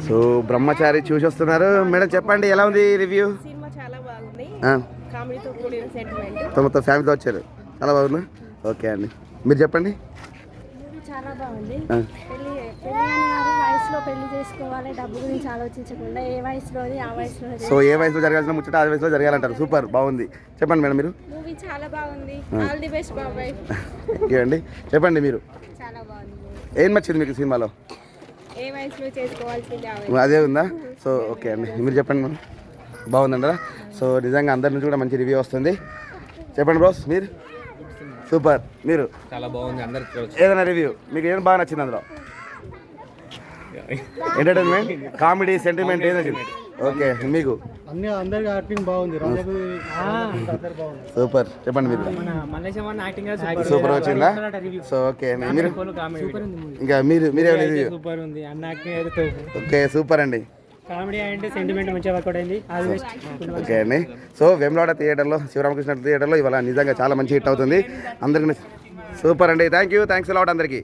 So బ్రహ్మచారి చూసి వస్తున్నారు. Madam చెప్పండి, ఎలా ఉంది రివ్యూ? సినిమా చాలా బాగుంది, కామెడీతో కూడిన సెంటిమెంట్. మొత్తం ఫ్యామిలీతో వచ్చారు, చాలా బాగుంది. ఓకే అండి, మీరు చెప్పండి. చాలా బాగుంది. పెళ్లి వయసులో పెళ్లి చేసుకోవాలి, డబ్బు గురించి ఆలోచించకుండా ఏ వయసులోని ఆ వయసులో. సో ఏ వయసులో జరగాల్సిన ముచ్చట ఆ వయసులో జరగాలంటారు. సూపర్, బాగుంది. చెప్పండి మేడం మీరు. మూవీ చాలా బాగుంది. ఆల్ ది బెస్ట్ బాబాయ్. ఓకే అండి, చెప్పండి మీరు. చాలా బాగుంది. ఏం నచ్చింది మీకు సినిమాలో? ఏ వయసులో చేసుకోవాల్సింది అదే ఉందా? సో ఓకే అండి, మీరు చెప్పండి మేడం. బాగుందంటారా? సో నిజంగా అందరి నుంచి కూడా మంచి రివ్యూ వస్తుంది. చెప్పండి బ్రోస్ మీరు. సూపర్, మీరు. చాలా బాగుంది. అందరికి ఏదైనా రివ్యూ మీకు ఏం బాగా నచ్చింది అందులో? ఎంటర్టైన్మెంట్, కామెడీ, సెంటిమెంట్ ఏది నచ్చింది? ఓకే, మీకు? అందరికి యాక్టింగ్ బాగుంది. సూపర్, చెప్పండి మీరు. సూపర్ వచ్చిందా? సో ఓకే అండి, మీరు ఇంకా మీరేమైనా రివ్యూ? ఓకే, సూపర్ అండి. కామెడీ అండ్ సెంటిమెంట్ మంచిగా వర్కౌట్ అయింది. ఓకే అండి. సో వేములవాడ థియేటర్లో, శివరామకృష్ణ థియేటర్లో ఇవాళ నిజంగా చాలా మంచి హిట్ అవుతుంది అందరికీ. సూపర్ అండి, థ్యాంక్స్ అలాట్ అందరికీ.